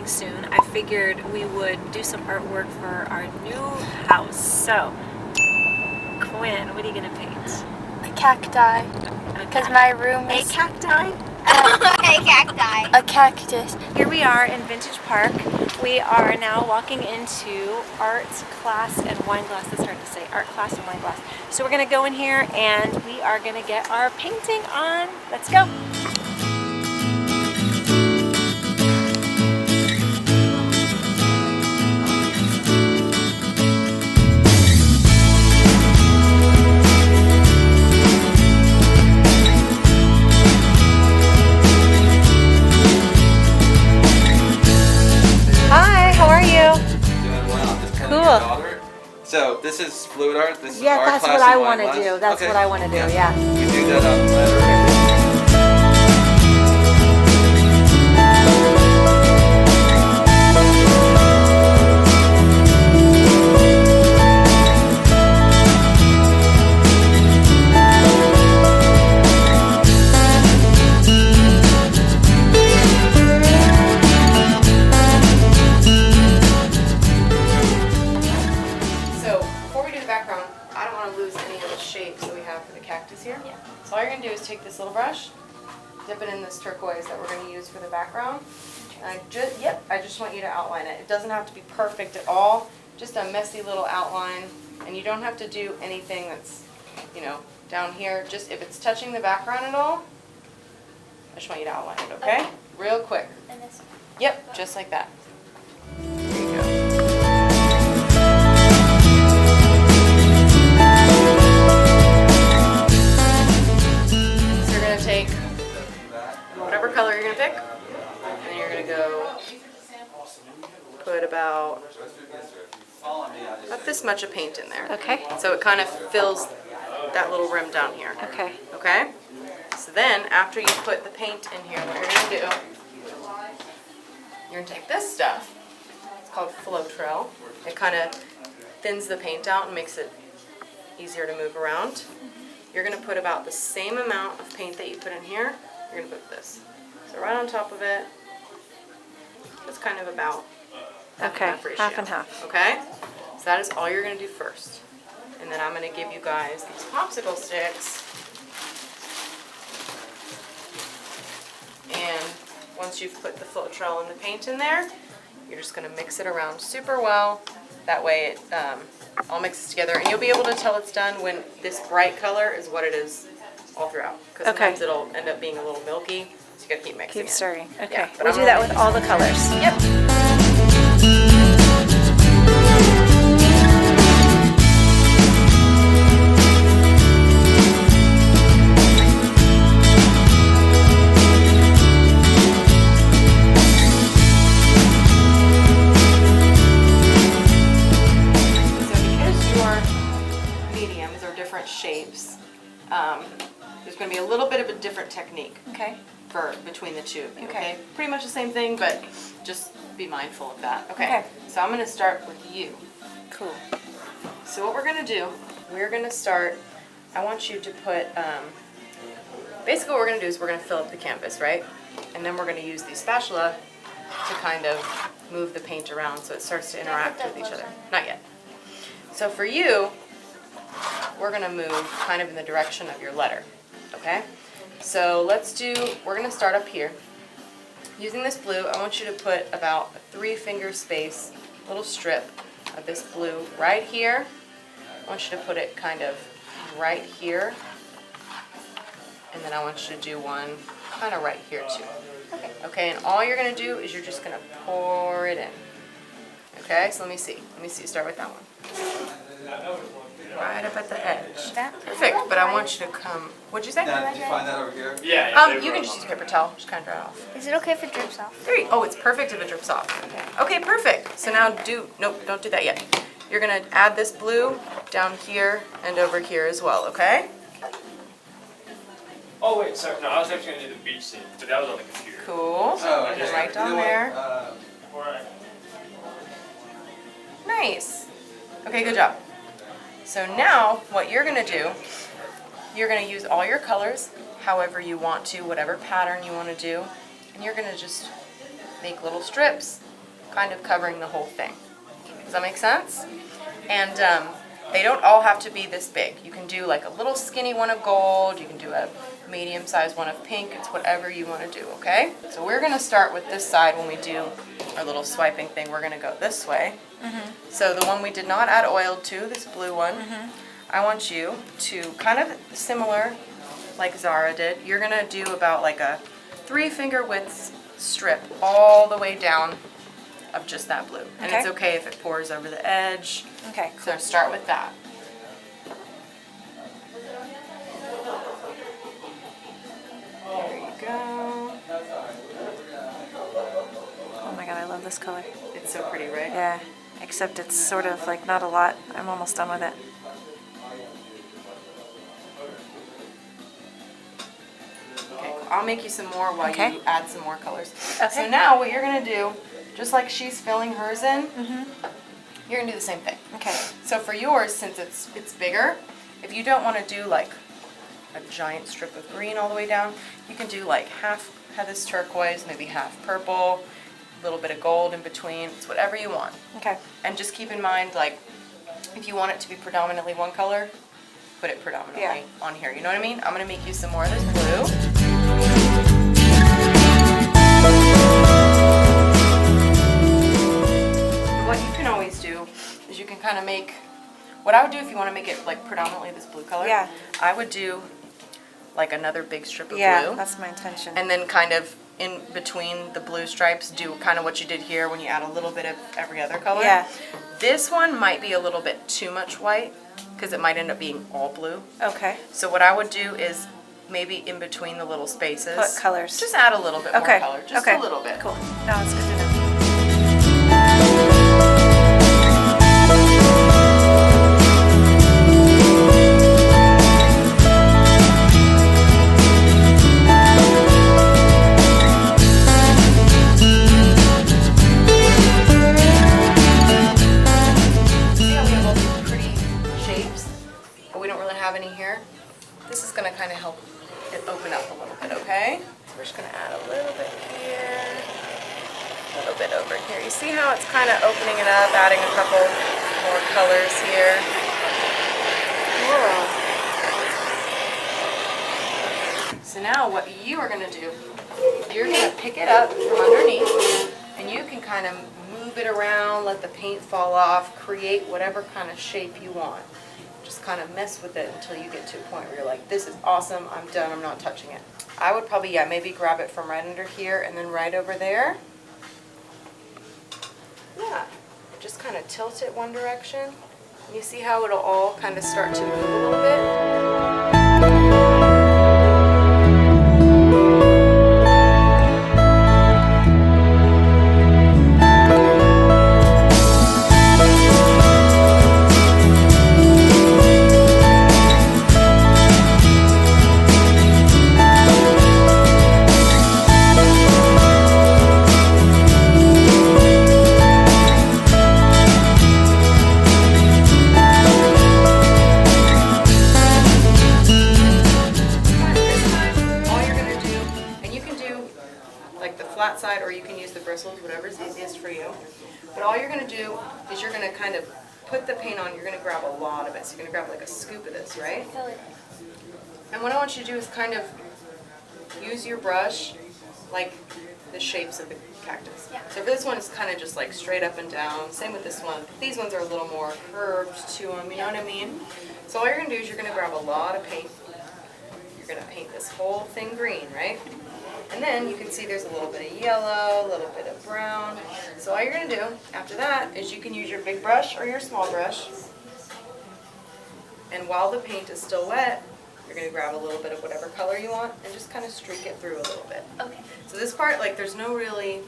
moving soon, I figured we would do some artwork for our new house. So, Quinn, what are you gonna paint? A cacti. Because my room is... A cacti? A cacti. A cactus. Here we are in Vintage Park. We are now walking into art class and wine glass. That's hard to say. Art class and wine glass. So we're gonna go in here and we are gonna get our painting on. Let's go. Cool. So this is fluid art. This is art that's class what I and want wine to glass? do. That's okay. what I want to do. Yeah. You can do that on the ladder. Here. Yeah. So all you're going to do is take this little brush, dip it in this turquoise that we're going to use for the background. And I just want you to outline it. It doesn't have to be perfect at all, just a messy little outline. And you don't have to do anything that's, down here. Just if it's touching the background at all, I just want you to outline it, okay? Real quick. And this one. Yep, just like that. There you go. Take whatever color you're going to pick, and you're going to go put about this much of paint in there. Okay. So it kind of fills that little rim down here. Okay. Okay? So then, after you put the paint in here, what you're going to do, you're going to take this stuff. It's called Floetrol. It kind of thins the paint out and makes it easier to move around. You're going to put about the same amount of paint that you put in here, you're going to put this. So right on top of it, it's kind of about half ratio. Half and half. Okay? So that is all you're going to do first. And then I'm going to give you guys these popsicle sticks. And once you've put the Floetrol and the paint in there, you're just going to mix it around super well. That way it all mixes together, and you'll be able to tell it's done when this bright color is what it is all throughout. Because sometimes it'll end up being a little milky, so you gotta keep mixing. Keep stirring. Okay. Yeah, We'll do that with all the colors. Yep. Shapes. There's going to be a little bit of a different technique between the two of you. Okay. Pretty much the same thing, but just be mindful of that. Okay. So I'm going to start with you. Cool. So what we're going to do, we're going to start. I want you to put. Basically, what we're going to do is we're going to fill up the canvas, right? And then we're going to use the spatula to kind of move the paint around so it starts to interact with each other. Not yet. So for you, we're going to move kind of in the direction of your letter, okay? So we're going to start up here. Using this blue, I want you to put about a 3-finger space, little strip of this blue right here. I want you to put it kind of right here. And then I want you to do one kind of right here too. Okay, and all you're going to do is you're just going to pour it in. Okay, so let me see. Start with that one. Right up at the edge. Perfect, but I want you to come. What'd you say? Did you find that over here? Yeah. You can just use a paper towel. Just kind of dry it off. Is it okay if it drips off? Oh, it's perfect if it drips off. Okay, perfect. So now nope, don't do that yet. You're gonna add this blue down here and over here as well, okay? Oh wait, sorry. No, I was actually gonna do the beach scene, but that was on the computer. Cool. Oh, okay. Just right down You know there. Alright. Nice. Okay, good job. So now, what you're going to do, you're going to use all your colors however you want to, whatever pattern you want to do, and you're going to just make little strips kind of covering the whole thing. Does that make sense? And they don't all have to be this big. You can do like a little skinny one of gold, you can do a medium-sized one of pink, it's whatever you want to do, okay? So we're going to start with this side when we do our little swiping thing. We're going to go this way. So the one we did not add oil to, this blue one, I want you to kind of similar like Zara did. You're going to do about like a 3-finger width strip all the way down of just that blue. And it's okay if it pours over the edge. Okay. So start with that. There you go. Oh my god, I love this color. It's so pretty, right? Yeah, except it's sort of like not a lot. I'm almost done with it. Okay, I'll make you some more while Okay. you add some more colors. Okay. So now what you're going to do, just like she's filling hers in, you're going to do the same thing. Okay. So for yours, since it's bigger, if you don't want to do like a giant strip of green all the way down, you can do like half this turquoise, maybe half purple, a little bit of gold in between. It's whatever you want. Okay. And just keep in mind, like, if you want it to be predominantly one color, put it predominantly on here. You know what I mean? I'm going to make you some more of this blue. What you can always do is you can kind of make, what I would do if you want to make it like predominantly this blue color, I would do like another big strip of blue. That's my intention. And then kind of in between the blue stripes, do kind of what you did here when you add a little bit of every other color. Yeah. This one might be a little bit too much white because it might end up being all blue. Okay. So what I would do is maybe in between the little spaces, Put colors. just add a little bit more color, just a little bit. Cool. No, it's good to know. This is going to kind of help it open up a little bit, okay? We're just going to add a little bit here, a little bit over here. You see how it's kind of opening it up, adding a couple more colors here. Cool. So now what you are going to do, you're going to pick it up from underneath, and you can kind of move it around, let the paint fall off, create whatever kind of shape you want. Just kind of mess with it until you get to a point where you're like, this is awesome, I'm done, I'm not touching it. I would probably, maybe grab it from right under here and then right over there. Yeah, just kind of tilt it one direction. And you see how it'll all kind of start to move a little bit? Side, or you can use the bristles, whatever's easiest for you. But all you're going to do is you're going to kind of put the paint on, you're going to grab a lot of it. So you're going to grab like a scoop of this, right? And what I want you to do is kind of use your brush like the shapes of the cactus. So for this one, it's kind of just like straight up and down. Same with this one. These ones are a little more curved to them, you know what I mean? So all you're going to do is you're going to grab a lot of paint. You're going to paint this whole thing green, right? And then you can see there's a little bit of yellow, a little bit of brown. So all you're going to do after that is you can use your big brush or your small brush. And while the paint is still wet, you're going to grab a little bit of whatever color you want and just kind of streak it through a little bit. Okay. So this part, like, there's no really,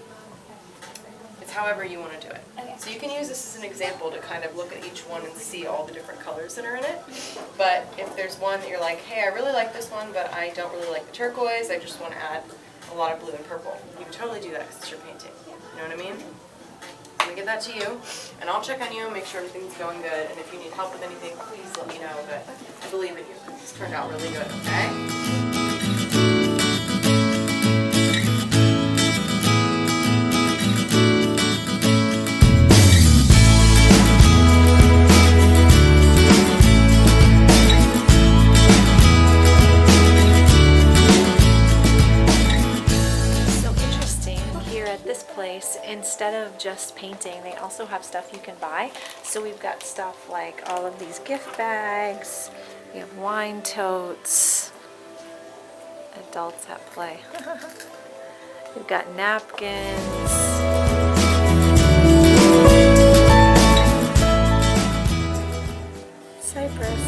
it's however you want to do it. Okay. So you can use this as an example to kind of look at each one and see all the different colors that are in it. But if there's one that you're like, hey, I really like this one, but I don't really like the turquoise, I just want to add a lot of blue and purple, you can totally do that because it's your painting. You know what I mean? I'm going to give that to you, and I'll check on you, make sure everything's going good, and if you need help with anything, please let me know, but I believe in you. This turned out really good, okay? instead of just painting, they also have stuff you can buy. So we've got stuff like all of these gift bags. We have wine totes. Adults at play. We've got napkins. Cypress.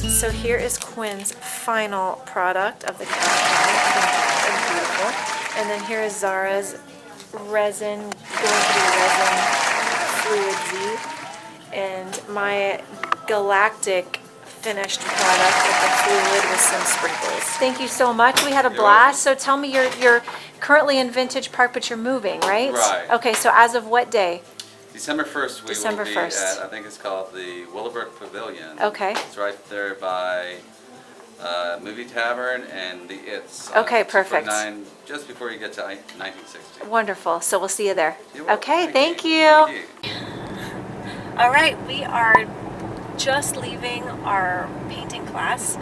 So here is Quinn's final product of the cacti. It's beautiful. And then here is Zara's resin, going to be resin fluid Z. And my galactic finished product with the fluid with some sprinkles. Thank you so much. We had a blast. So tell me, you're currently in Vintage Park, but you're moving, right? Right. Okay, so as of what day? December 1st, we December will be 1st. at, I think it's called the Willowbrook Pavilion. Okay. It's right there by Movie Tavern and the It's. Okay, perfect. 249, just before you get to 1960. Wonderful. So we'll see you there. You're welcome. Okay, thank you. Thank you. All right, we are just leaving our painting class.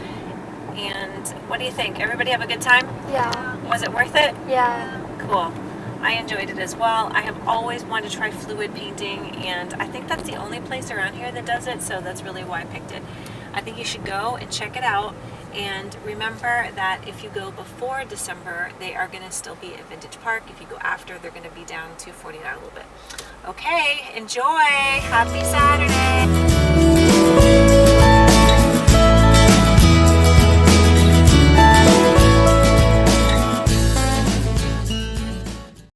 And what do you think? Everybody have a good time? Yeah. Was it worth it? Yeah. Cool. I enjoyed it as well. I have always wanted to try fluid painting, and I think that's the only place around here that does it, so that's really why I picked it. I think you should go and check it out. And remember that if you go before December, they are going to still be at Vintage Park. If you go after, they're going to be down to $49 a little bit. Okay, enjoy. Happy Saturday.